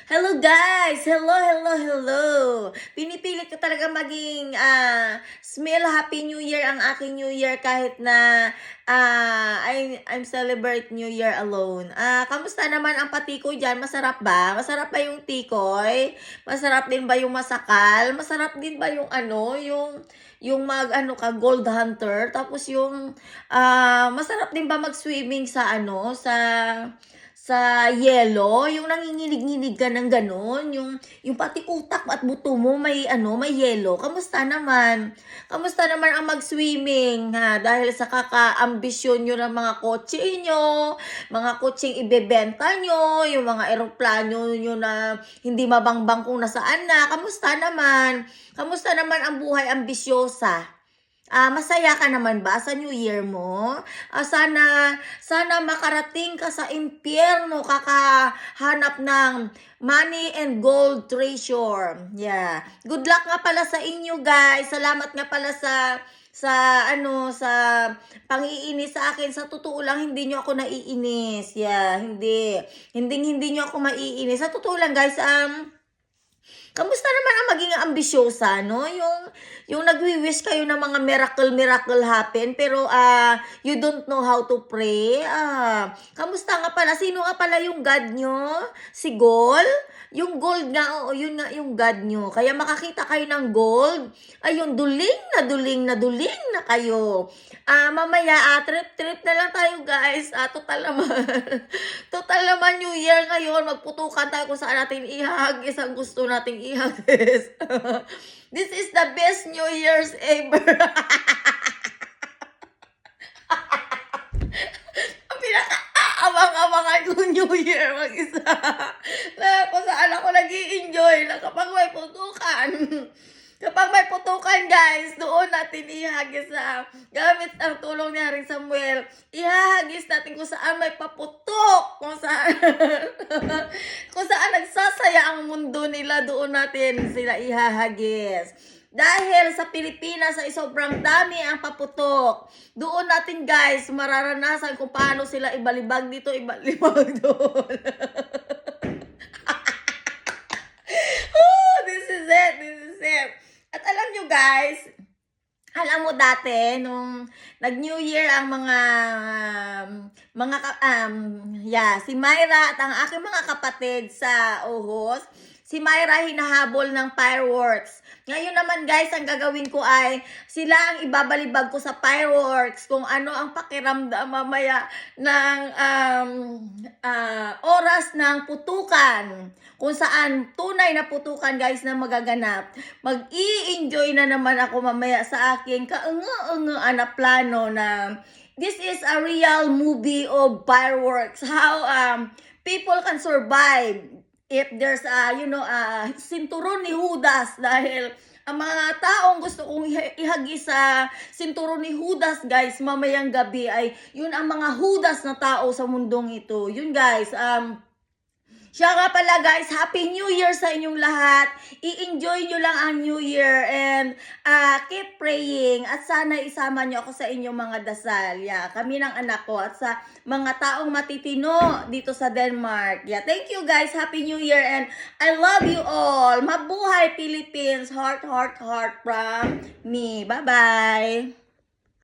Hello guys! Hello, hello, hello! Pinipilit ko talaga maging smell Happy New Year ang aking New Year kahit na I'm celebrate New Year alone. Kamusta naman ang patikoy dyan? Masarap ba? Masarap ba yung tikoy? Masarap din ba yung masakal? Masarap din ba yung yung ka gold hunter? Tapos yung masarap din ba mag-swimming sa sa yelo, yung nanginginig-nginig ka ng gano'n, yung pati utak at buto mo may yelo. Kamusta naman? Kamusta naman ang mag-swimming, ha? Dahil sa kaka-ambisyon nyo ng mga kotse nyo, mga kotseng ibebenta nyo, yung mga eroplano nyo na hindi mabangbang kung nasaan na. Kamusta naman? Kamusta naman ang buhay ambisyosa? Masaya ka naman ba sa New Year mo? Sana makarating ka sa impyerno, kakahanap ng money and gold treasure. Yeah. Good luck nga pala sa inyo, guys. Salamat nga pala sa pang-iinis sa akin. Sa totoo lang, hindi nyo ako naiinis. Yeah, hindi nyo ako maiinis. Sa totoo lang, guys, kamusta naman ang maging ambisyosa, no? Yung nagwi-wish kayo ng mga miracle happen, pero you don't know how to pray. Kamusta nga pala? Sino nga pala yung God nyo? Si Gold? Yung gold nga, oo, yun nga yung God nyo. Kaya makakita kayo ng gold, ayun, duling na kayo. Mamaya, trip na lang tayo, guys. Total naman. Total naman New Year ngayon. Magputukan tayo kung saan natin ihagis ang gusto nating ihagis. This is the best New Year's ever. Ang pinaka-abang-abangan ko New Year mag-isa. Na kung saan ako nag-i-enjoy na kapag may putukan. Kapag may putukan, guys, doon natin ihagis gamit ang tulong ni Haring Samuel. Ihagis natin kung saan may paputok, kung saan kung saan nagsasaya ang mundo nila, doon natin sila ihahagis. Dahil sa Pilipinas ay sobrang dami ang paputok. Doon natin, guys, mararanasan kung paano sila ibalibag dito, ibalibag doon. This is it. At alam nyo, guys, alam mo dati, nung nag-New Year ang si Myra at ang aking mga kapatid sa Ohos, si Myra hinahabol ng fireworks. Ngayon naman, guys, ang gagawin ko ay sila ang ibabalibag ko sa fireworks kung ano ang pakiramdam mamaya ng oras ng putukan. Kung saan tunay na putukan, guys, na magaganap. Mag-i-enjoy na naman ako mamaya sa aking kaunga-unga na plano na this is a real movie of fireworks. How people can survive if there's sinturon ni Judas, dahil ang mga taong gusto kong ihagis sa sinturon ni Judas, guys, mamayang gabi ay yun ang mga Judas na tao sa mundong ito. Yun, guys, siya nga pala, guys, Happy New Year sa inyong lahat. I-enjoy nyo lang ang New Year and keep praying at sana isama nyo ako sa inyong mga dasal. Yeah, kami ng anak ko at sa mga taong matitino dito sa Denmark. Yeah, thank you, guys. Happy New Year and I love you all. Mabuhay Philippines. Heart, heart, heart from me. Bye-bye.